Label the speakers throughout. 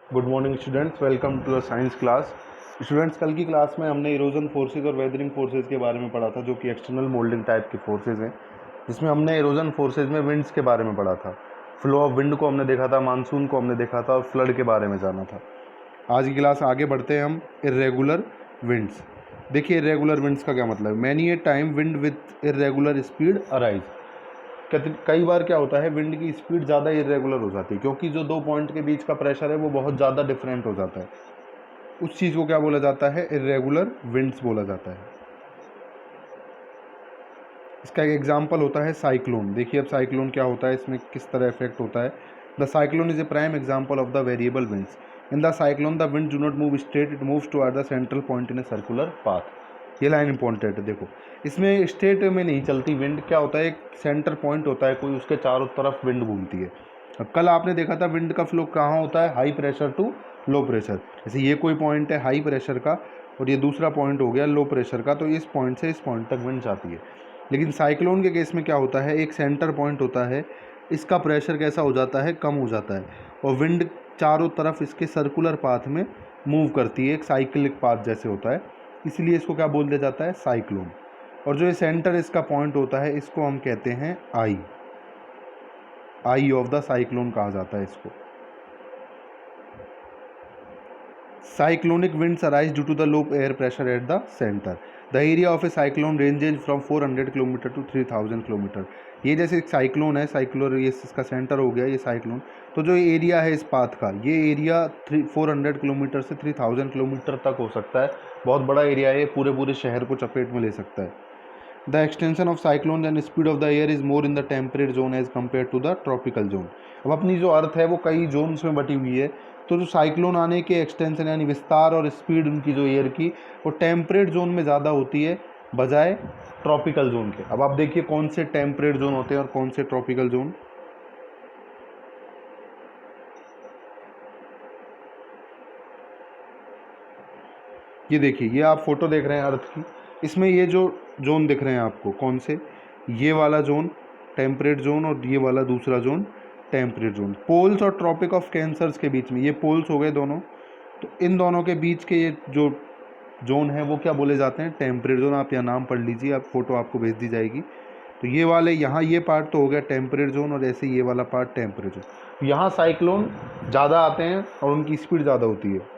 Speaker 1: Good morning students, welcome to the science class. Students, कल की class में हमने इरोजन फोर्सेज और वेदरिंग फोर्सेज के बारे में पढ़ा था, जो कि एक्सटर्नल मोल्डिंग टाइप के फोर्सेज हैं, जिसमें हमने इरोजन फोर्सेज में विंड्स के बारे में पढ़ा था। फ्लो ऑफ विंड को हमने देखा था, मानसून को हमने देखा था और फ्लड के बारे में जाना था। आज की क्लास आगे बढ़ते हैं हम इरेगुलर विंड्स। देखिए, इरेगुलर विंड्स का क्या मतलब है। Many a time wind with irregular speed arise. कई बार क्या होता है, विंड की स्पीड ज़्यादा इरेगुलर हो जाती है, क्योंकि जो दो पॉइंट के बीच का प्रेशर है वो बहुत ज़्यादा डिफरेंट हो जाता है। उस चीज़ को क्या बोला जाता है, इरेगुलर विंड्स बोला जाता है। इसका एक एग्जाम्पल होता है साइक्लोन। देखिए अब साइक्लोन क्या होता है, इसमें किस तरह इफेक्ट होता है। The cyclone is a prime example of the variable winds. In the cyclone the wind do not move straight, it moves toward the central point in a circular path. ये line important है। देखो, इसमें straight में नहीं चलती wind, क्या होता है, एक सेंटर पॉइंट होता है कोई, उसके चारों तरफ विंड घूमती है। अब कल आपने देखा था विंड का फ्लो कहाँ होता है, high pressure to low pressure. जैसे ये कोई पॉइंट है हाई प्रेशर का और ये दूसरा पॉइंट हो गया लो प्रेशर का, तो इस पॉइंट से इस पॉइंट तक विंड जाती है। लेकिन साइक्लोन के केस में क्या होता है, एक सेंटर पॉइंट होता है, इसका प्रेशर कैसा हो जाता है, कम हो जाता है, और विंड चारों तरफ इसके सर्कुलर पाथ में मूव करती है, एक साइक्लिक पाथ जैसे होता है, इसलिए इसको क्या बोल दिया जाता है, साइक्लोन। और जो ये सेंटर इसका पॉइंट होता है, इसको हम कहते हैं आई ऑफ द साइक्लोन कहा जाता है इसको। Cyclonic winds arise due to the low air pressure at the center. The area of a cyclone ranges from 400 kilometre to 3000 kilometre. ये जैसे एक साइक्लोन है, साइक्लोन ये इसका सेंटर हो गया ये साइक्लोन, तो जो एरिया है इस पाथ का, ये एरिया 400 किलोमीटर से 3000 किलोमीटर तक हो सकता है। बहुत बड़ा एरिया है, पूरे शहर को चपेट में ले सकता है। The extension of cyclone and speed of the air is more in the temperate zone as compare to the tropical zone. अब अपनी जो अर्थ है वो कई जोन्स में बटी हुई है, तो जो साइक्लोन आने के एक्सटेंशन यानी विस्तार और स्पीड उनकी जो एयर की, वो टेम्परेट जोन में ज़्यादा होती है बजाय ट्रॉपिकल जोन के। अब आप देखिए कौन से टेम्परेट जोन होते हैं और कौन से ट्रॉपिकल जोन। ये देखिए, ये आप फोटो देख रहे हैं अर्थ की, इसमें ये जो जोन दिख रहे हैं आपको, कौन से, ये वाला जोन टेम्परेट जोन और ये वाला दूसरा जोन टेम्परेट जोन। पोल्स और ट्रॉपिक ऑफ कैंसर्स के बीच में, ये पोल्स हो गए दोनों, तो इन दोनों के बीच के ये जो जोन है वो क्या बोले जाते हैं, टेम्परेट जोन। आप यहाँ नाम पढ़ लीजिए, आप फोटो आपको भेज दी जाएगी। तो ये वाले यहाँ ये पार्ट तो हो गया टेम्परेट जोन, और ऐसे ये वाला पार्ट टेम्परेट जोन। यहाँ साइक्लोन ज़्यादा आते हैं और उनकी स्पीड ज़्यादा होती है।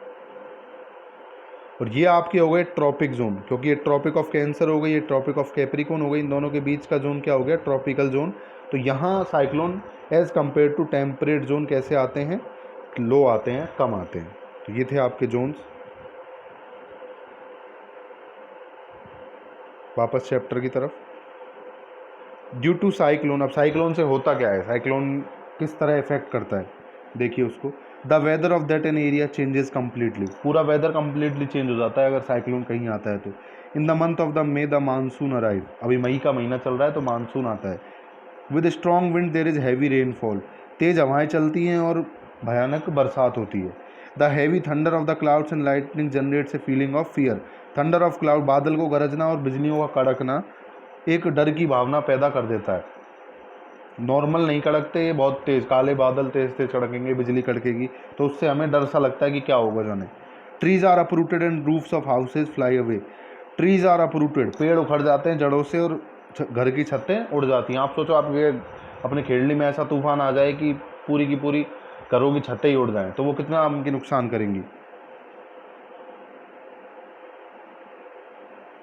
Speaker 1: और ये आपके हो गए ट्रॉपिक जोन, क्योंकि ये ट्रॉपिक ऑफ कैंसर हो गई, ये ट्रॉपिक ऑफ कैप्रिकॉर्न हो गई, इन दोनों के बीच का जोन क्या हो गया, ट्रॉपिकल जोन। तो यहाँ cyclone as compare to temperate zone कैसे आते हैं, लो आते हैं, कम आते हैं। तो ये थे आपके जोन्स। वापस चैप्टर की तरफ। ड्यू टू साइक्लोन, अब साइक्लोन से होता क्या है, साइक्लोन किस तरह इफेक्ट करता है, देखिए उसको। The weather of that an area changes completely, पूरा वेदर कम्प्लीटली चेंज हो जाता है अगर साइक्लोन कहीं आता है तो। In the month of the May the monsoon arrive, अभी मई का महीना चल रहा है तो मानसून आता है। With strong wind there is heavy rainfall, तेज हवाएं चलती हैं और भयानक बरसात होती है। The heavy thunder of the clouds and lightning generates a feeling of fear. Thunder of cloud, बादल को गरजना और बिजलियों का कड़कना एक डर की भावना पैदा कर देता है। नॉर्मल नहीं कड़कते, ये बहुत तेज़ काले बादल तेज़ तेज़ कड़केंगे, बिजली कड़केगी, तो उससे हमें डर सा लगता है कि क्या होगा जाने। Trees are uprooted and roofs of houses fly away. Trees are uprooted, पेड़ उखड़ जाते हैं जड़ों से और घर की छतें उड़ जाती हैं। आप सोचो, आप ये अपने खेड़ली में ऐसा तूफान आ जाए कि पूरी की पूरी घरों की छतें ही उड़ जाएं, तो वो कितना उनकी नुकसान करेंगी।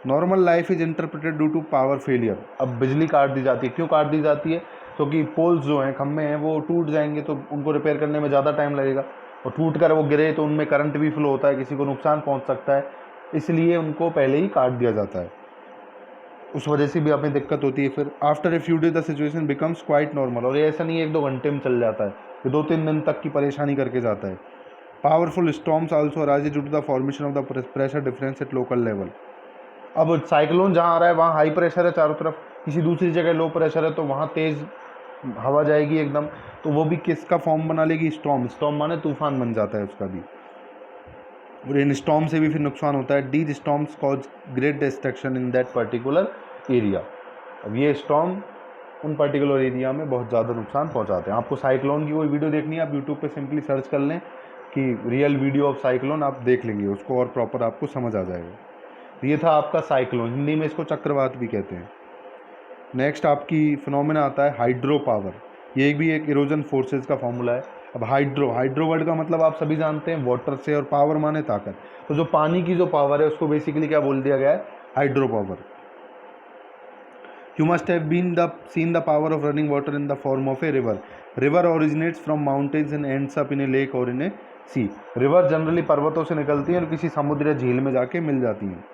Speaker 1: Normal life is interpreted due to power failure. अब बिजली काट दी जाती है, क्यों काट दी जाती है, क्योंकि पोल्स जो हैं, खम्भे हैं, वो टूट जाएंगे तो उनको रिपेयर करने में ज़्यादा टाइम लगेगा, और टूट कर वो गिरे तो उनमें करंट भी फ्लो होता है, किसी को नुकसान पहुंच सकता है, इसलिए उनको पहले ही काट दिया जाता है। उस वजह से भी हमें दिक्कत होती है। फिर after a few days the situation becomes quite normal, और ये ऐसा नहीं है 1-2 घंटे में चल जाता है, ये 2-3 दिन तक की परेशानी करके जाता है। Powerful storms also arise due to the formation of the pressure difference at local level. अब साइक्लोन जहाँ आ रहा है वहाँ हाई प्रेशर है चारों तरफ, किसी दूसरी जगह लो प्रेशर है, तो वहाँ तेज़ हवा जाएगी एकदम, तो वो भी किसका फॉर्म बना लेगी, स्टॉर्म। स्टॉर्म माने तूफान बन जाता है उसका भी, और इन स्टॉर्म से भी फिर नुकसान होता है। These storms cause great destruction in that particular area. अब ये स्टॉर्म उन पर्टिकुलर एरिया में बहुत ज़्यादा नुकसान पहुँचाते हैं। आपको साइक्लोन की कोई वीडियो देखनी है, आप यूट्यूब पे सिंपली सर्च कर लें कि रियल वीडियो ऑफ साइक्लोन आप देख लेंगे उसको और प्रॉपर आपको समझ आ जाएगा। तो ये था आपका साइक्लोन, हिंदी में इसको चक्रवात भी कहते हैं। नेक्स्ट आपकी फिनोमेना आता है हाइड्रो पावर। ये भी एक इरोजन फोर्सेस का फॉर्मूला है। अब हाइड्रो वर्ड का मतलब आप सभी जानते हैं वाटर से, और पावर माने ताकत। तो जो पानी की जो पावर है उसको बेसिकली क्या बोल दिया गया है, hydro power. You must have seen the power of running water in the form of a river. River originates from mountains and ends up in a lake or in a sea. River generally पर्वतों से निकलती हैं और किसी समुद्र या झील में जाके मिल जाती हैं।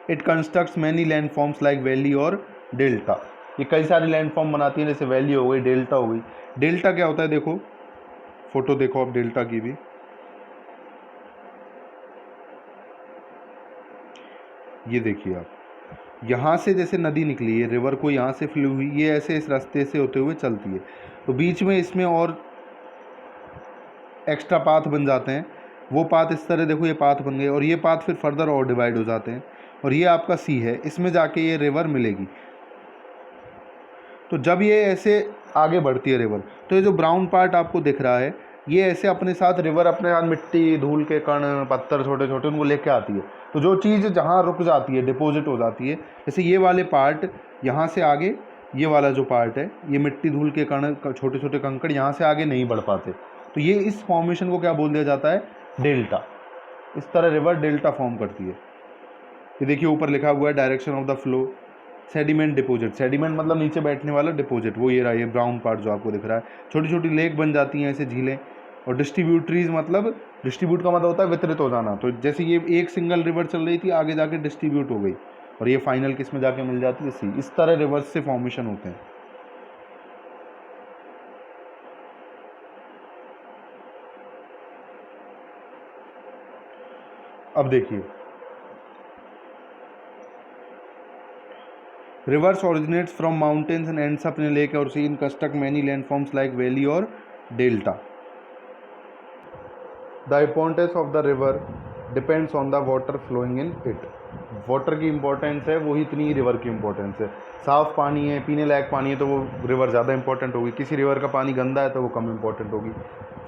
Speaker 1: It constructs many landforms like valley और डेल्टा। ये कई सारी लैंडफॉर्म बनाती हैं, जैसे वैली हो गई, डेल्टा हो गई। डेल्टा क्या होता है, देखो फोटो देखो आप डेल्टा की भी। ये देखिए आप, यहाँ से जैसे नदी निकली है, रिवर को यहाँ से फ्लो हुई, ये ऐसे इस रास्ते से होते हुए चलती है, तो बीच में इसमें और एक्स्ट्रा पाथ बन जाते हैं। वो पाथ इस तरह देखो, ये पाथ बन गए और ये पाथ फिर फर्दर और डिवाइड हो जाते हैं, और ये आपका सी है, इसमें जाके ये रिवर मिलेगी। तो जब ये ऐसे आगे बढ़ती है रिवर, तो ये जो ब्राउन पार्ट आपको दिख रहा है, ये ऐसे अपने साथ रिवर अपने साथ मिट्टी, धूल के कण, पत्थर छोटे छोटे उनको लेके आती है। तो जो चीज़ जहाँ रुक जाती है, डिपॉजिट हो जाती है, जैसे ये वाले पार्ट यहाँ से आगे, ये वाला जो पार्ट है, ये मिट्टी, धूल के कण, छोटे छोटे कंकड़ यहाँ से आगे नहीं बढ़ पाते, तो ये इस फॉर्मेशन को क्या बोल दिया जाता है, डेल्टा। इस तरह रिवर डेल्टा फॉर्म करती है। ये देखिए ऊपर लिखा हुआ है direction of the flow, sediment deposit. Sediment मतलब नीचे बैठने वाला, डिपोजिट वो ये रहा, ये ब्राउन पार्ट जो आपको दिख रहा है। छोटी छोटी लेक बन जाती हैं ऐसे, झीलें। और डिस्ट्रीब्यूटरीज मतलब, डिस्ट्रीब्यूट का मतलब होता है वितरित हो जाना। तो जैसे ये एक सिंगल रिवर चल रही थी, आगे जाके डिस्ट्रीब्यूट हो गई और ये फाइनल किस में जाके मिल जाती है, सी। इस तरह रिवर्स से फॉर्मेशन होते हैं। अब देखिए, rivers originates from mountains and ends up in a lake or sea and construct many landforms like valley or delta. The importance of the river depends on the water flowing in it. Water की importance है वही इतनी ही river की importance है। साफ़ पानी है, पीने लायक पानी है, तो वो रिवर ज़्यादा इंपॉर्टेंट होगी। किसी रिवर का पानी गंदा है तो वो कम इंपॉर्टेंट होगी।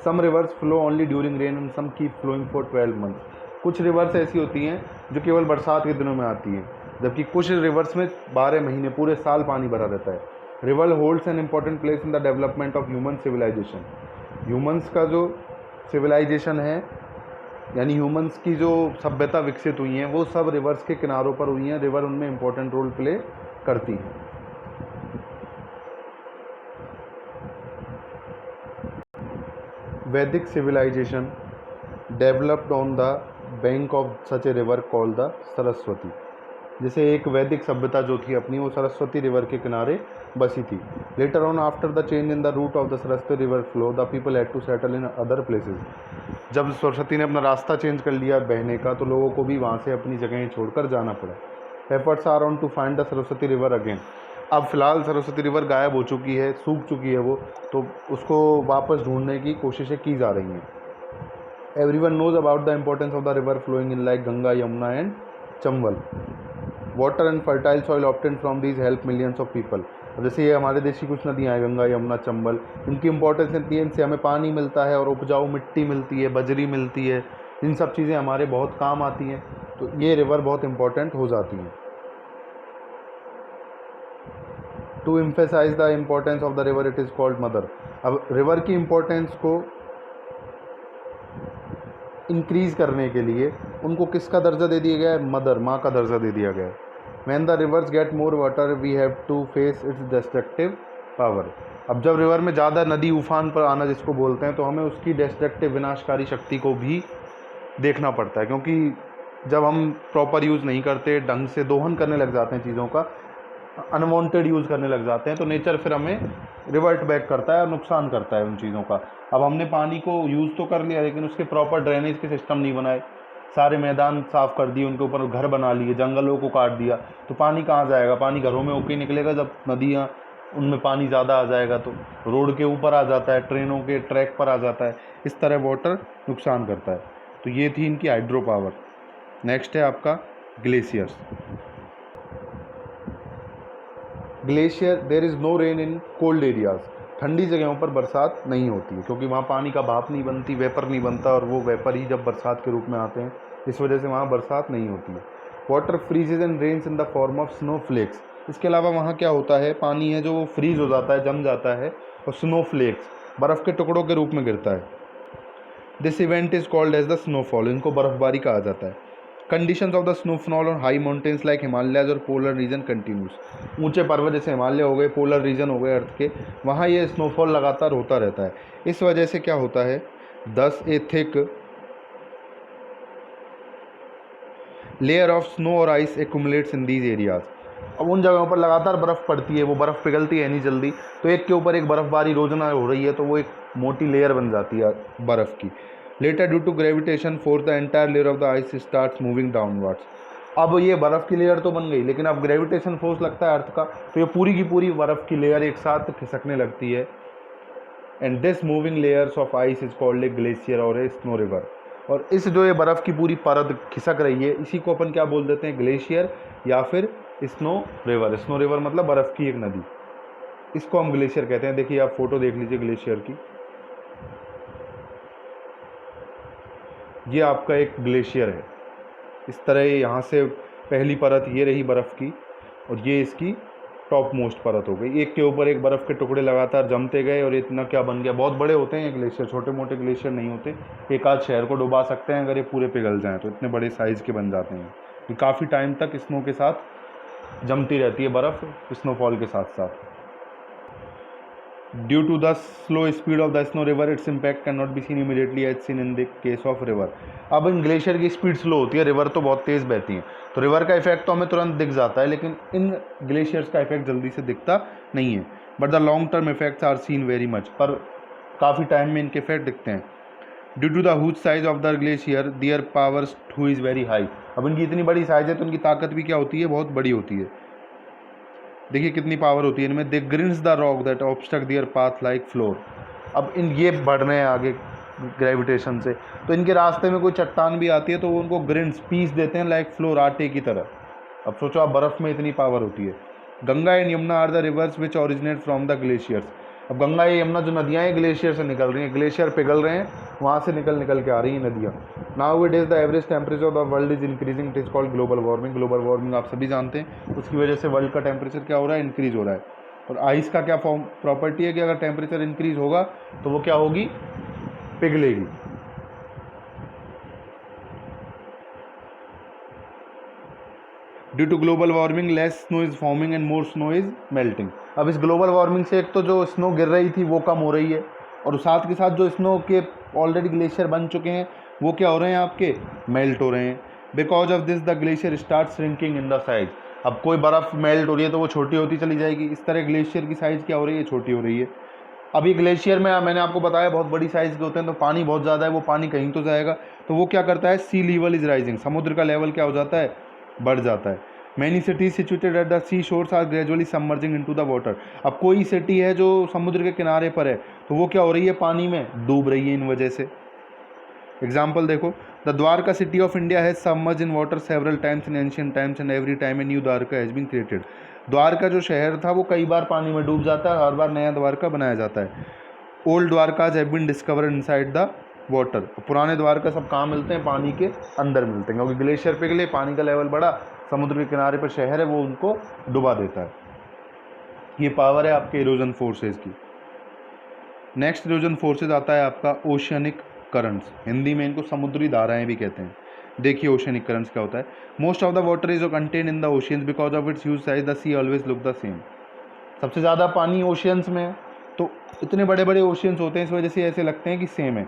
Speaker 1: Some rivers flow only during rain and some keep flowing for 12 months. कुछ रिवर्स ऐसी होती हैं जो केवल बरसात के दिनों में आती हैं, जबकि कुछ रिवर्स में 12 महीने पूरे साल पानी भरा रहता है। River holds an important place in the development of human civilization. Humans का जो सिविलाइजेशन है, यानी ह्यूमंस की जो सभ्यता विकसित हुई हैं, वो सब रिवर्स के किनारों पर हुई हैं। रिवर उनमें इम्पोर्टेंट रोल प्ले करती हैं। Vedic civilization developed on the bank of such a river called the Saraswati. जैसे एक वैदिक सभ्यता जो थी अपनी, वो सरस्वती रिवर के किनारे बसी थी। Later on after the change in the route of the Saraswati river flow, the people had to settle in other places. जब सरस्वती ने अपना रास्ता चेंज कर लिया बहने का, तो लोगों को भी वहाँ से अपनी जगहें छोड़कर जाना पड़ा। Efforts are on to find the Saraswati river again. अब फिलहाल सरस्वती रिवर गायब हो चुकी है, सूख चुकी है वो, तो उसको वापस ढूंढने की कोशिशें की जा रही हैं। Everyone knows about the importance of the river flowing in like Ganga, Yamuna and Chambal. Water and fertile soil obtained from these help millions of people. जैसे ये हमारे देश की कुछ नदियाँ हैं, गंगा, यमुना, चंबल, इनकी इंपॉर्टेंस इतनी है, इनसे हमें पानी मिलता है और उपजाऊ मिट्टी मिलती है, बजरी मिलती है। इन सब चीज़ें हमारे बहुत काम आती हैं, तो ये रिवर बहुत इंपॉर्टेंट हो जाती हैं। To emphasize the importance of the river it is called mother. अब रिवर की इम्पोर्टेंस को इंक्रीज़ करने के लिए उनको किसका दर्जा दे दिया गया है, मदर, माँ का दर्जा दे दिया गया है। When the rivers get more water, we have to face its destructive power. अब जब रिवर में ज़्यादा नदी उफान पर आना जिसको बोलते हैं, तो हमें उसकी डिस्ट्रक्टिव, विनाशकारी शक्ति को भी देखना पड़ता है, क्योंकि जब हम प्रॉपर यूज़ नहीं करते, ढंग से दोहन करने लग जाते हैं चीज़ों का, अनवांटेड यूज़ करने लग जाते हैं, तो नेचर फिर हमें रिवर्ट बैक करता है और नुकसान करता है उन चीज़ों का। अब हमने पानी को यूज़ तो कर लिया, लेकिन उसके प्रॉपर ड्रेनेज के सिस्टम नहीं बनाए, सारे मैदान साफ़ कर दिए, उनके ऊपर घर बना लिए, जंगलों को काट दिया, तो पानी कहाँ जाएगा? पानी घरों में होके निकलेगा। जब नदियाँ, उनमें पानी ज़्यादा आ जाएगा तो रोड के ऊपर आ जाता है, ट्रेनों के ट्रैक पर आ जाता है। इस तरह वाटर नुकसान करता है। तो ये थी इनकी हाइड्रो पावर। नेक्स्ट है आपका glaciers. Glacier, there is no rain in cold areas. ठंडी जगहों पर बरसात नहीं होती है क्योंकि वहाँ पानी का भाप नहीं बनती, वेपर नहीं बनता, और वो वेपर ही जब बरसात के रूप में आते हैं, इस वजह से वहाँ बरसात नहीं होती है। Water freezes and rains in the form of snow flakes. इसके अलावा वहाँ क्या होता है, पानी है जो वो फ्रीज हो जाता है, जम जाता है, और स्नो फ्लेक्स बर्फ़ के टुकड़ों के रूप में गिरता है। This event is called as the snowfall. इनको बर्फबारी कहा जाता है। Conditions of the snowfall on high mountains like Himalayas और पोलर रीजन कंटिन्यूस। ऊंचे पर्वत जैसे हिमालय हो गए, पोलर रीजन हो गए अर्थ के, वहाँ ये स्नोफॉल लगातार होता रहता है। इस वजह से क्या होता है, thus a thick layer of snow और ice accumulates in these areas. अब उन जगहों पर लगातार बर्फ़ पड़ती है, वो बर्फ़ पिघलती है नहीं जल्दी, तो एक के ऊपर एक बर्फ़बारी रोजाना हो रही है, तो वो एक मोटी लेयर बन जाती है बर्फ़ की। Later due to gravitation force the entire layer of the ice starts moving downwards. अब ये बर्फ़ की लेयर तो बन गई, लेकिन अब ग्रेविटेशन फोर्स लगता है अर्थ का, तो ये पूरी की पूरी बर्फ़ की लेयर एक साथ खिसकने लगती है। And this moving layers of ice is called a glacier और ए स्नो रिवर। और इस जो ये बर्फ़ की पूरी परत खिसक रही है, इसी को अपन क्या बोल देते हैं, ग्लेशियर या फिर स्नो रिवर। स्नो रिवर मतलब बर्फ़ की एक नदी, इसको हम ग्लेशियर कहते हैं। देखिए आप फोटो देख लीजिए ग्लेशियर की, ये आपका एक ग्लेशियर है। इस तरह यहाँ से पहली परत ये रही बर्फ़ की, और ये इसकी टॉप मोस्ट परत हो गई। एक के ऊपर एक बर्फ़ के टुकड़े लगातार जमते गए और इतना क्या बन गया, बहुत बड़े होते हैं ये ग्लेशियर, छोटे मोटे ग्लेशियर नहीं होते। एक आध शहर को डुबा सकते हैं अगर ये पूरे पिघल जाएँ, तो इतने बड़े साइज़ के बन जाते हैं। ये काफ़ी टाइम तक स्नो के साथ जमती रहती है बर्फ़, स्नोफॉल के साथ साथ। Due to the slow speed of the snow river, its impact can not be seen immediately as seen in the case of river. अब इन ग्लेशियर की स्पीड स्लो होती है, रिवर तो बहुत तेज़ बहती हैं, तो रिवर का इफेक्ट तो हमें तुरंत दिख जाता है, लेकिन इन ग्लेशियर्स का इफेक्ट जल्दी से दिखता नहीं है। But the long term effects are seen very much, पर काफ़ी टाइम में इनके इफेक्ट दिखते हैं। Due to the huge size of the glacier, their powers to is very high. अब इनकी इतनी बड़ी साइज है तो इनकी ताकत भी क्या होती है, बहुत बड़ी होती है। देखिए कितनी पावर होती है इनमें। They grinds the rock that obstruct their path like flour. अब इन ये बढ़ रहे हैं आगे ग्रेविटेशन से, तो इनके रास्ते में कोई चट्टान भी आती है तो वो उनको ग्रिन्स पीस देते हैं लाइक फ्लोर, आटे की तरह। अब सोचो आप, बर्फ़ में इतनी पावर होती है। Ganga and Yamuna are the rivers which originate from the glaciers. अब गंगा या यमुना जो नदियाँ हैं ग्लेशियर से निकल रही हैं, ग्लेशियर पिघल रहे हैं, वहाँ से निकल के आ रही हैं नदियाँ। Now it is the average temperature of the world is increasing, it is called global warming. Global warming आप सभी जानते हैं, उसकी वजह से वर्ल्ड का टेम्परेचर क्या हो रहा है, इंक्रीज़ हो रहा है। और आइस का क्या फॉर्म प्रॉपर्टी है कि अगर टेम्परेचर इंक्रीज़ होगा तो वो क्या होगी, पिघलेगी। Due to global warming less snow is forming and more snow is melting. अब इस ग्लोबल वार्मिंग से एक तो जो स्नो गिर रही थी वो कम हो रही है, और साथ के साथ जो स्नो के ऑलरेडी ग्लेशियर बन चुके हैं वो क्या हो रहे हैं, आपके मेल्ट हो रहे हैं। Because of this the glacier start shrinking in the size. अब कोई बर्फ़ मेल्ट हो रही है तो वो छोटी होती चली जाएगी, इस तरह ग्लेशियर की साइज़ क्या हो रही है, छोटी हो रही है। अभी ग्लेशियर में मैंने आपको बताया बहुत बड़ी साइज़ के होते हैं, तो पानी बहुत ज़्यादा है, वो पानी कहीं तो जाएगा, तो वो क्या करता है, सी लेवल इज़ राइजिंग, समुद्र का लेवल क्या हो जाता है, बढ़ जाता है। Many cities situated at the sea shores are gradually submerging into the water. अब कोई सिटी है जो समुद्र के किनारे पर है तो वो क्या हो रही है, पानी में डूब रही है इन वजह से। एग्जाम्पल देखो, the Dwarka city of India has submerge in water several times in ancient times and every time a new Dwarka has been created. Dwarka जो शहर था वो कई बार पानी में डूब जाता है, हर बार नया द्वारका बनाया जाता है। Old Dwarkas have been discovered inside the water. पुराने द्वारका सब कहाँ मिलते हैं, पानी के अंदर मिलते हैं, क्योंकि ग्लेशियर पिघले, पानी का लेवल बढ़ा, समुद्र के किनारे पर शहर है वो उनको डुबा देता है। ये पावर है आपके इरोजन फोर्सेज की। नेक्स्ट इरोजन फोर्सेज आता है आपका ओशियनिक करंट्स, हिंदी में इनको समुद्री धाराएं भी कहते हैं। देखिए ओशियनिक करंट्स क्या होता है। Most of the water is contain in the oceans because of its huge size the sea always look the same. सबसे ज़्यादा पानी ओशियंस में है, तो इतने बड़े बड़े ओशियंस होते हैं, इस वजह से ऐसे लगते हैं कि सेम है,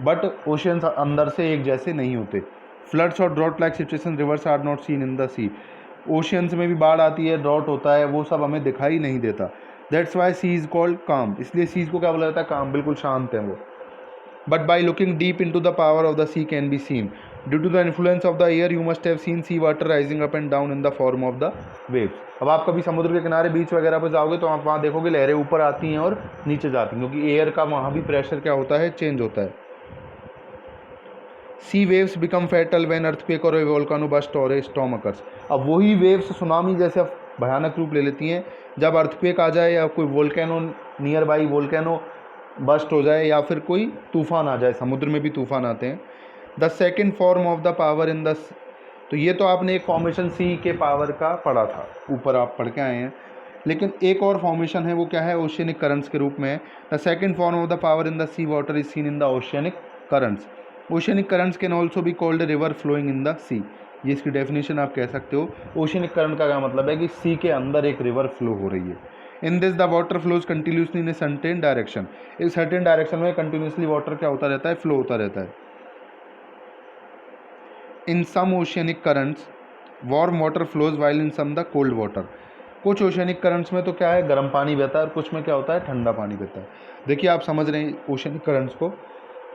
Speaker 1: बट ओशियंस अंदर से एक जैसे नहीं होते। फ्लड्स और drought like situation rivers are not seen in the sea. Oceans में भी बाढ़ आती है, ड्रॉट होता है, वो सब हमें दिखाई नहीं देता। That's why sea is called calm, इसलिए सीज को क्या बोला जाता है, काम, बिल्कुल शांत है वो। But by looking deep in to the power of the sea can be seen. Due to the influence of the air you must have seen sea water rising up and down in the form of the waves. अब आप कभी समुद्र के किनारे बीच वगैरह पर जाओगे तो आप वहाँ देखोगे लहरें ऊपर आती हैं और नीचे जाती हैं, क्योंकि एयर का वहाँ भी प्रेशर क्या होता है, चेंज होता है। Sea waves become fatal when earthquake or a volcano bast और ए स्टॉर्म अकर्स। अब वही वेव्स सुनामी जैसे भयानक रूप ले लेती हैं जब अर्थक्वेक आ जाए या कोई volcano near by volcano burst हो जाए या फिर कोई तूफान आ जाए। समुद्र में भी तूफान आते हैं। The second form of the power in the, तो ये तो आपने एक फॉर्मेशन सी के पावर का पढ़ा था, ऊपर आप पढ़ के आए हैं। लेकिन एक और फॉर्मेशन है, वो क्या है? ओशियनिक करंट्स के रूप में है। The second form of the power in the sea water is seen in the oceanic currents. Oceanic currents can also be called river flowing in the sea. ये इसकी डेफिनेशन आप कह सकते हो। ओशियनिक करंट का क्या मतलब है कि सी के अंदर एक रिवर फ्लो हो रही है। In this the water flows continuously in a certain direction. एक सर्टेन डायरेक्शन में कंटिन्यूसली वाटर क्या होता रहता है? फ्लो होता रहता है। In some oceanic currents warm water flows while in some the cold water. कुछ ओशियनिक करंट्स में तो क्या है? गर्म पानी बहता है और कुछ में क्या होता है? ठंडा पानी बहता है। देखिए आप समझ रहे हैं ओशियनिक करंट्स को।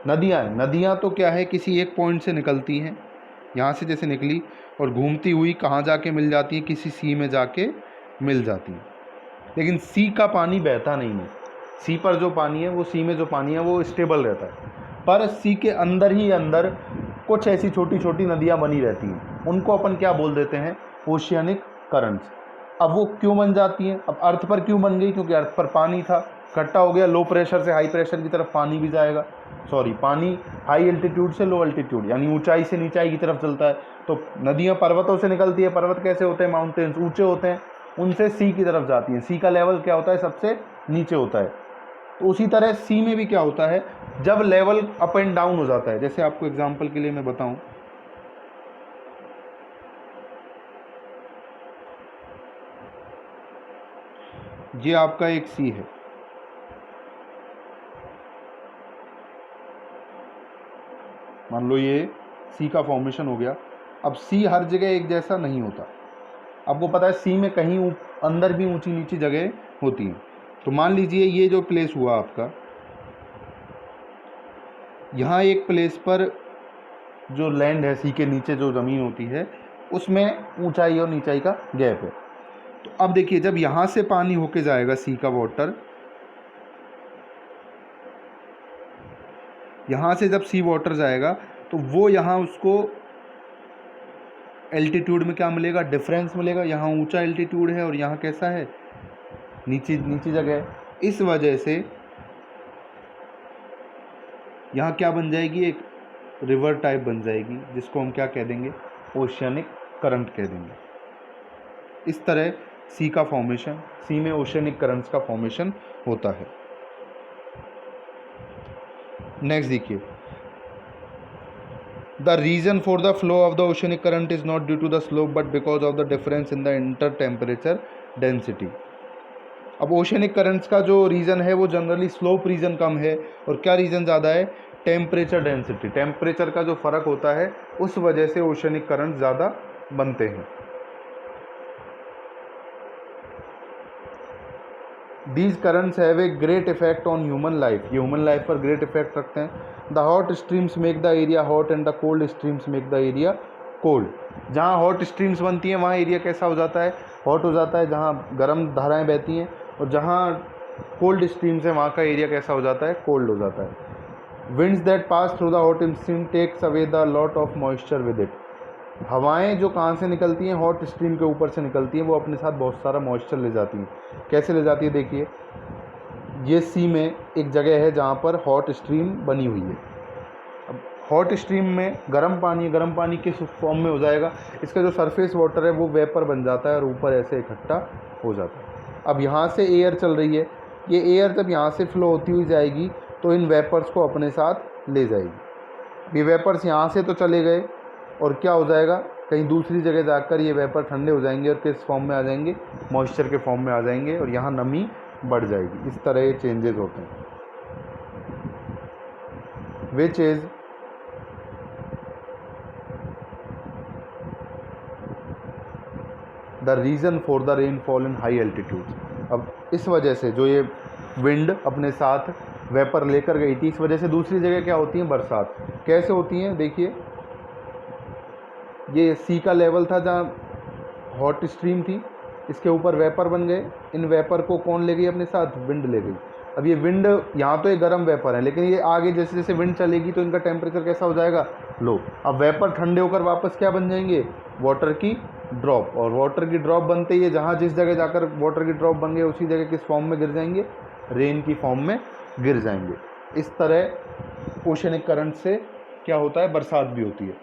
Speaker 1: नदियाँ हैं, नदियाँ तो क्या है? किसी एक पॉइंट से निकलती हैं, यहाँ से जैसे निकली और घूमती हुई कहाँ जाके मिल जाती है? किसी सी में जाके मिल जाती है। लेकिन सी का पानी बहता नहीं है। सी पर जो पानी है, वो सी में जो पानी है वो स्टेबल रहता है। पर सी के अंदर ही अंदर कुछ ऐसी छोटी छोटी नदियाँ बनी रहती हैं, उनको अपन क्या बोल देते हैं? Oceanic currents. अब वो क्यों बन जाती हैं? अब अर्थ पर क्यों बन गई? क्योंकि अर्थ पर पानी था, इकट्ठा हो गया, लो प्रेशर से हाई प्रेशर की तरफ पानी भी जाएगा। सॉरी, पानी हाई एल्टीट्यूड से लो अल्टीट्यूड यानी ऊंचाई से नीचाई की तरफ चलता है। तो नदियाँ पर्वतों से निकलती है। पर्वत कैसे होते हैं? माउंटेन्स ऊंचे होते हैं, उनसे सी की तरफ जाती हैं। सी का लेवल क्या होता है? सबसे नीचे होता है। तो उसी तरह सी में भी क्या होता है? जब लेवल अप एंड डाउन हो जाता है, जैसे आपको एग्जांपल के लिए मैं बताऊं, ये आपका एक सी है, मान लो ये सी का फॉर्मेशन हो गया। अब सी हर जगह एक जैसा नहीं होता। आपको पता है सी में कहीं अंदर भी ऊंची नीची जगह होती हैं। तो मान लीजिए ये जो प्लेस हुआ आपका, यहाँ एक प्लेस पर जो लैंड है, सी के नीचे जो ज़मीन होती है, उसमें ऊंचाई और नीचाई का गैप है। तो अब देखिए जब यहाँ से पानी होके जाएगा, सी का वाटर, यहाँ से जब सी वाटर जाएगा तो वो यहाँ उसको एल्टीट्यूड में क्या मिलेगा? डिफरेंस मिलेगा। यहाँ ऊंचा एल्टीट्यूड है और यहाँ कैसा है? नीची नीची जगह है। इस वजह से यहाँ क्या बन जाएगी? एक रिवर टाइप बन जाएगी, जिसको हम क्या कह देंगे? ओशियनिक करंट कह देंगे। इस तरह सी का फॉर्मेशन, सी में ओशियनिक करंट्स का फॉर्मेशन होता है। नेक्स्ट देखिए, the reason for the flow of the oceanic current is not due to the slope but because of the difference in the inter temperature density. अब ओशियनिक करंट्स का जो reason है वो generally slope reason कम है, और क्या reason ज़्यादा है? Temperature density. टेम्परेचर का जो फ़र्क होता है उस वजह से ओशियनिक करंट ज़्यादा बनते हैं। These currents have a great effect on human life. ये ह्यूमन लाइफ पर ग्रेट इफेक्ट रखते हैं। The hot streams make the area hot and the cold streams make the area cold. जहाँ हॉट स्ट्रीम्स बनती हैं वहाँ एरिया कैसा हो जाता है? हॉट हो जाता है, जहाँ गर्म धाराएं बहती हैं। और जहाँ कोल्ड स्ट्रीम्स है वहाँ का एरिया कैसा हो जाता है? कोल्ड हो जाता है। Winds that pass through the hot stream takes away the lot of moisture with it. हवाएं जो कहाँ से निकलती हैं? हॉट स्ट्रीम के ऊपर से निकलती हैं, वो अपने साथ बहुत सारा मॉइस्चर ले जाती हैं। कैसे ले जाती है? देखिए, ये सी में एक जगह है जहाँ पर हॉट स्ट्रीम बनी हुई है। अब हॉट स्ट्रीम में गर्म पानी किस फॉर्म में हो जाएगा? इसका जो सरफेस वाटर है वो वेपर बन जाता है और ऊपर ऐसे इकट्ठा हो जाता है। अब यहाँ से एयर चल रही है, ये एयर जब यहाँ से फ्लो होती हुई जाएगी तो इन वेपर्स को अपने साथ ले जाएगी। ये वेपर्स यहाँ से तो चले गए और क्या हो जाएगा? कहीं दूसरी जगह जाकर ये वेपर ठंडे हो जाएंगे और किस फॉर्म में आ जाएंगे? मॉइस्चर के फॉर्म में आ जाएंगे और यहाँ नमी बढ़ जाएगी। इस तरह ये चेंजेस होते हैं। Which is the reason for the rainfall in high altitudes. अब इस वजह से जो ये विंड अपने साथ वेपर लेकर गई थी, इस वजह से दूसरी जगह क्या होती है? बरसात। कैसे होती हैं? देखिए, ये सी का लेवल था जहाँ हॉट स्ट्रीम थी, इसके ऊपर वेपर बन गए। इन वेपर को कौन ले गई अपने साथ? विंड ले गई। अब ये विंड, यहाँ तो ये गर्म वेपर है, लेकिन ये आगे जैसे जैसे विंड चलेगी तो इनका टेम्परेचर कैसा हो जाएगा? लो। अब वेपर ठंडे होकर वापस क्या बन जाएंगे, वाटर की ड्रॉप, और वाटर की ड्रॉप बनते ही जहाँ जिस जगह जाकर वाटर की ड्रॉप बन गए उसी जगह किस फॉर्म में गिर जाएंगे, रेन की फॉर्म में गिर जाएंगे। इस तरह ओशनिक करंट से क्या होता है, बरसात भी होती है।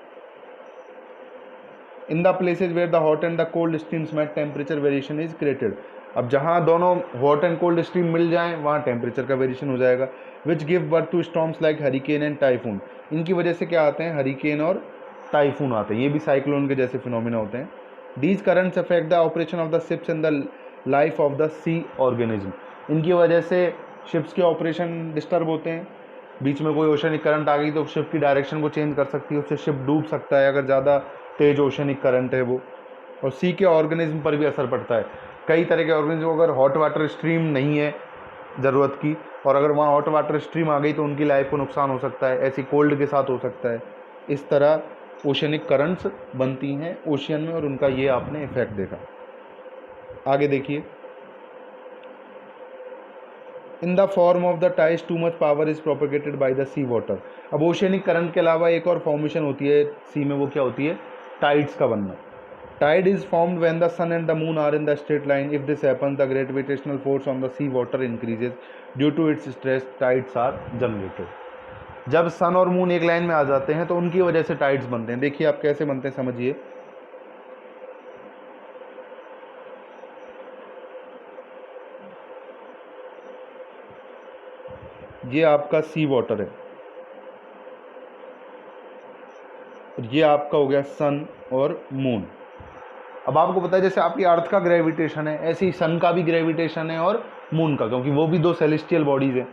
Speaker 1: In the places where the hot and the cold streams met temperature variation is created. अब जहाँ दोनों हॉट एंड कोल्ड स्ट्रीम मिल जाएं वहाँ टेम्परेचर का वेरिएशन हो जाएगा। Which give birth to storms like hurricane and typhoon. इनकी वजह से क्या आते हैं, हरिकेन और टाइफून आते हैं, ये भी साइक्लोन के जैसे फिनोमिना होते हैं। These currents affect the operation of the ships and the life of the sea organism. इनकी वजह से शिप्स के ऑपरेशन डिस्टर्ब होते हैं। बीच में कोई ओशनिक करंट आ गई तो शिप की डायरेक्शन को चेंज कर सकती है, उससे शिप डूब सकता है अगर ज़्यादा तेज ओशनिक करंट है वो। और सी के ऑर्गेनिज्म पर भी असर पड़ता है। कई तरह के ऑर्गेनिज्म, अगर हॉट वाटर स्ट्रीम नहीं है ज़रूरत की और अगर वहाँ हॉट वाटर स्ट्रीम आ गई तो उनकी लाइफ को नुकसान हो सकता है, ऐसी कोल्ड के साथ हो सकता है। इस तरह ओशनिक करंट्स बनती हैं ओशियन में और उनका ये आपने इफेक्ट देखा। आगे देखिए, in the form of the tides too much power is propagated by the sea water. अब ओशियनिक करंट के अलावा एक और फॉर्मेशन होती है सी में, वो क्या होती है, टाइड्स का बनना। Tide is formed when the sun and the moon are in the straight line. If this happens the gravitational force on the sea water increases due to its stress, tides are generated. जब sun और moon एक line में आ जाते हैं तो उनकी वजह से टाइड्स बनते हैं। देखिए आप कैसे बनते हैं, समझिए। ये आपका सी वाटर है और ये आपका हो गया सन और मून। अब आपको पता है जैसे आपकी अर्थ का ग्रेविटेशन है ऐसे ही सन का भी ग्रेविटेशन है और मून का, क्योंकि वो भी दो सेलेस्टियल बॉडीज़ हैं।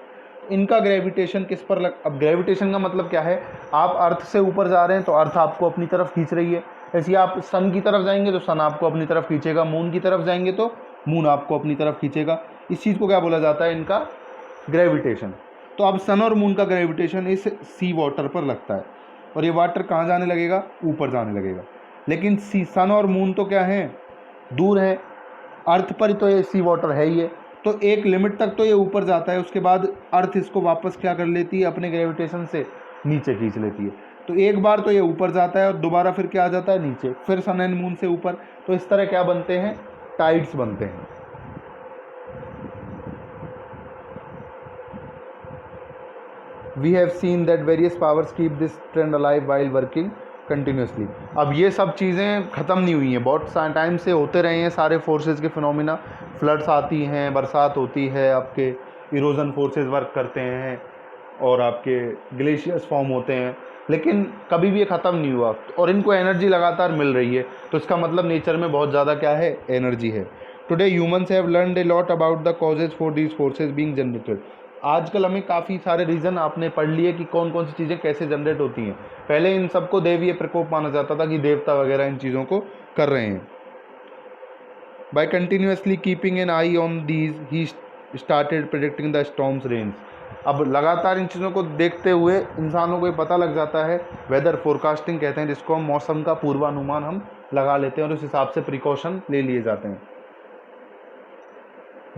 Speaker 1: इनका ग्रेविटेशन किस पर अब ग्रेविटेशन का मतलब क्या है, आप अर्थ से ऊपर जा रहे हैं तो अर्थ आपको अपनी तरफ खींच रही है। ऐसे ही आप सन की तरफ जाएंगे तो सन आपको अपनी तरफ खींचेगा, मून की तरफ जाएंगे तो मून आपको अपनी तरफ खींचेगा। इस चीज़ को क्या बोला जाता है, इनका ग्रेविटेशन। तो अब सन और मून का ग्रेविटेशन इस सी वाटर पर लगता है और ये वाटर कहाँ जाने लगेगा, ऊपर जाने लगेगा। लेकिन सन और मून तो क्या है, दूर है, अर्थ पर तो ये सी वाटर है ही है, तो एक लिमिट तक तो ये ऊपर जाता है, उसके बाद अर्थ इसको वापस क्या कर लेती है, अपने ग्रेविटेशन से नीचे खींच लेती है। तो एक बार तो ये ऊपर जाता है और दोबारा फिर क्या आ जाता है, नीचे, फिर सन एंड मून से ऊपर। तो इस तरह क्या बनते हैं, टाइड्स बनते हैं। We have seen that various powers keep this trend alive while working continuously। अब ये सब चीज़ें ख़त्म नहीं हुई हैं, बहुत टाइम से होते रहे हैं सारे फोर्सेस के फिनोमिना। फ्लड्स आती हैं, बरसात होती है, आपके इरोजन फोर्सेस वर्क करते हैं और आपके ग्लेशियर्स फॉर्म होते हैं, लेकिन कभी भी ये ख़त्म नहीं हुआ और इनको एनर्जी लगातार मिल रही है। तो इसका मतलब नेचर में बहुत ज़्यादा क्या है, एनर्जी है। Today humans have learned a lot about the causes for these forces being generated. आजकल हमें काफ़ी सारे रीज़न आपने पढ़ लिए कि कौन कौन सी चीज़ें कैसे जनरेट होती हैं। पहले इन सबको देवीय प्रकोप माना जाता था कि देवता वगैरह इन चीज़ों को कर रहे हैं। By continuously keeping an eye on these he started predicting the storms rains. अब लगातार इन चीज़ों को देखते हुए इंसानों को ये पता लग जाता है, वेदर फोरकास्टिंग कहते हैं जिसको, हम मौसम का पूर्वानुमान हम लगा लेते हैं और उस हिसाब से प्रिकॉशन ले लिए जाते हैं।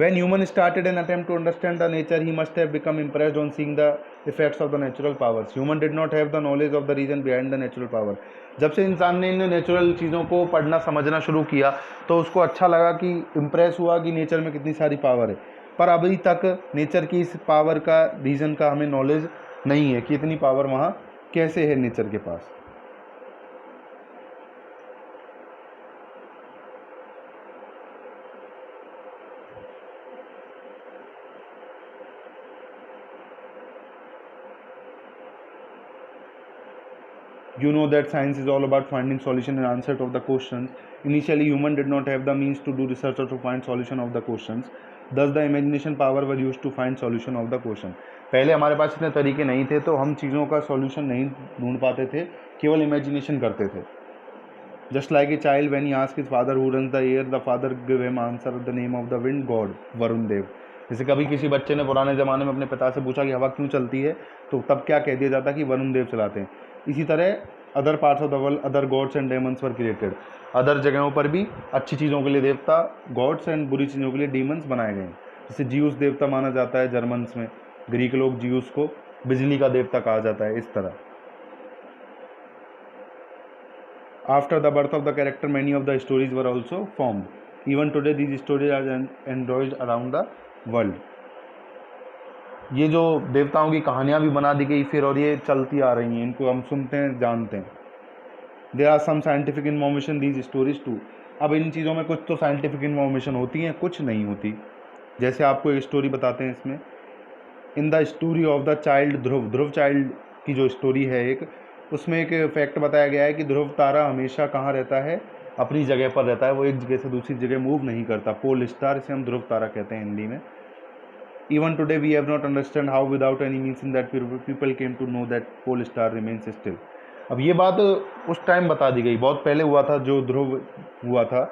Speaker 1: When human started an attempt to understand the nature, he must have become impressed on seeing the effects of the natural powers. Human did not have the knowledge of the reason behind the natural power. जब से इंसान ने in natural चीज़ों को पढ़ना समझना शुरू किया तो उसको अच्छा लगा कि इम्प्रेस हुआ कि नेचर में कितनी सारी पावर है, पर अभी तक नेचर की इस पावर का रीज़न का हमें नॉलेज नहीं है कि इतनी पावर वहाँ कैसे है नेचर के पास। You know that science is all about finding solution and answer of the questions. Initially, human did not have the means to do research or to find solution of the questions. Thus, the imagination power were used to find solution of the question. पहले हमारे पास इतने तरीके नहीं थे तो हम चीज़ों का सॉल्यूशन नहीं ढूंढ पाते थे, केवल इमेजिनेशन करते थे। Just like a child when he asks his father who runs the air, the father give him answer the name of the wind god, Varun देव। जैसे कभी किसी बच्चे ने पुराने ज़माने में अपने पिता से पूछा कि हवा क्यों चलती है, तो तब क्या कह दिया जाता कि वरुण देव चलाते हैं। इसी तरह other parts of the world other gods and Demons were created. Other जगहों पर भी अच्छी चीज़ों के लिए देवता गॉड्स एंड बुरी चीज़ों के लिए डीमंस बनाए गए हैं। जैसे जियूस देवता माना जाता है जर्मन्स में, ग्रीक लोग जियूस को बिजली का देवता कहा जाता है, इस तरह। After the birth of the character, many of the stories were also formed. Even today, these stories are enjoyed around the world. ये जो देवताओं की कहानियाँ भी बना दी गई फिर, और ये चलती आ रही हैं, इनको हम सुनते हैं, जानते हैं. There are some scientific information these stories too. अब इन चीज़ों में कुछ तो साइंटिफिक इन्फॉर्मेशन होती हैं, कुछ नहीं होती. जैसे आपको एक स्टोरी बताते हैं इसमें. In the story of the child Dhruv, Dhruv child की जो स्टोरी है एक, उसमें एक फैक्ट बताया गया है कि ध्रुव तारा हमेशा कहाँ रहता है, अपनी जगह पर रहता है, वो एक जगह से दूसरी जगह मूव नहीं करता. पोल स्टार, इसे हम ध्रुव तारा कहते हैं हिंदी में. Even today we have not understand how without any means in that people came to know that pole star remains still. अब ये बात उस टाइम बता दी गई, बहुत पहले हुआ था जो ध्रुव हुआ था,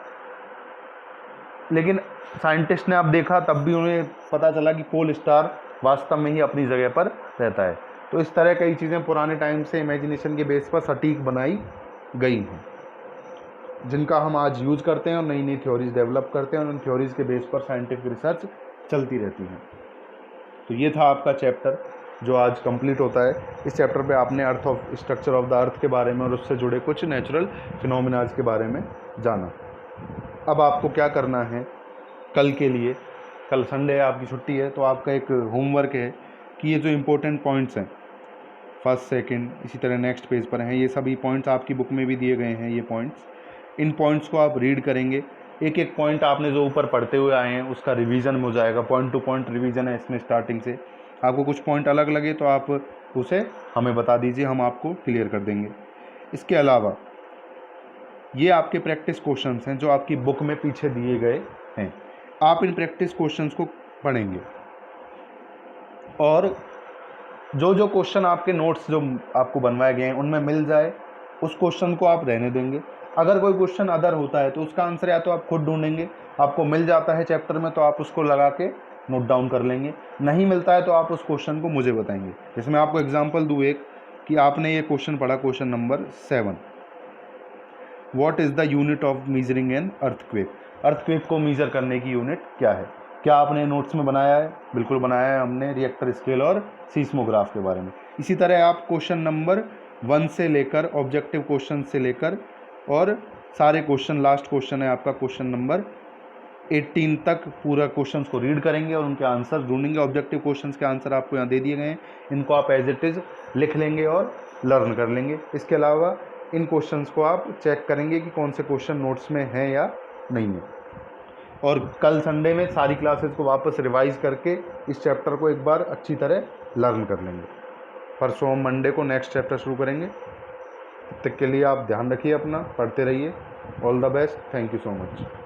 Speaker 1: लेकिन साइंटिस्ट ने अब देखा, तब भी उन्हें पता चला कि पोल स्टार वास्तव में ही अपनी जगह पर रहता है. तो इस तरह कई चीज़ें पुराने टाइम से इमेजिनेशन के बेस पर सटीक बनाई गई हैं, जिनका हम आज यूज़ करते हैं और नई नई थ्योरीज डेवलप करते हैं, और उन थ्योरीज़ के बेस पर साइंटिफिक रिसर्च चलती रहती हैं. तो ये था आपका चैप्टर जो आज कंप्लीट होता है. इस चैप्टर पे आपने earth of structure of the earth के बारे में और उससे जुड़े कुछ नेचुरल फिनोमिनाज के बारे में जाना. अब आपको क्या करना है कल के लिए, कल संडे है, आपकी छुट्टी है, तो आपका एक होमवर्क है कि ये जो इम्पोर्टेंट पॉइंट्स हैं, फर्स्ट सेकंड इसी तरह नेक्स्ट पेज पर हैं, ये सभी पॉइंट्स आपकी बुक में भी दिए गए हैं. ये पॉइंट्स, इन पॉइंट्स को आप रीड करेंगे. एक एक पॉइंट आपने जो ऊपर पढ़ते हुए आए हैं उसका रिवीजन हो जाएगा. पॉइंट टू पॉइंट रिवीजन है इसमें स्टार्टिंग से. आपको कुछ पॉइंट अलग लगे तो आप उसे हमें बता दीजिए, हम आपको क्लियर कर देंगे. इसके अलावा ये आपके प्रैक्टिस क्वेश्चंस हैं जो आपकी बुक में पीछे दिए गए हैं. आप इन प्रैक्टिस क्वेश्चंस को पढ़ेंगे, और जो जो क्वेश्चन आपके नोट्स जो आपको बनवाए गए हैं उनमें मिल जाए, उस क्वेश्चन को आप रहने देंगे. अगर कोई क्वेश्चन अदर होता है तो उसका आंसर या तो आप खुद ढूंढेंगे, आपको मिल जाता है चैप्टर में तो आप उसको लगा के नोट डाउन कर लेंगे, नहीं मिलता है तो आप उस क्वेश्चन को मुझे बताएंगे. जैसे मैं आपको एग्जांपल दूँ एक, कि आपने ये क्वेश्चन पढ़ा, question number 7, what is the unit of measuring an earthquake. Earthquake को मीज़र करने की यूनिट क्या है? क्या आपने नोट्स में बनाया है? बिल्कुल बनाया है हमने, रिएक्टर स्केल और सीस्मोग्राफ के बारे में. इसी तरह आप क्वेश्चन नंबर 1 से लेकर, ऑब्जेक्टिव क्वेश्चन से लेकर, और सारे क्वेश्चन, लास्ट क्वेश्चन है आपका क्वेश्चन नंबर 18 तक, पूरा क्वेश्चंस को रीड करेंगे और उनके आंसर ढूंढेंगे. ऑब्जेक्टिव क्वेश्चंस के आंसर आपको यहाँ दे दिए गए हैं, इनको आप एज इट इज़ लिख लेंगे और लर्न कर लेंगे. इसके अलावा इन क्वेश्चंस को आप चेक करेंगे कि कौन से क्वेश्चन नोट्स में हैं या नहीं है. और कल संडे में सारी क्लासेस को वापस रिवाइज करके इस चैप्टर को एक बार अच्छी तरह लर्न कर लेंगे. परसों हम मंडे को नेक्स्ट चैप्टर शुरू करेंगे. तब तक के लिए आप ध्यान रखिए अपना, पढ़ते रहिए. All the best. Thank you so much.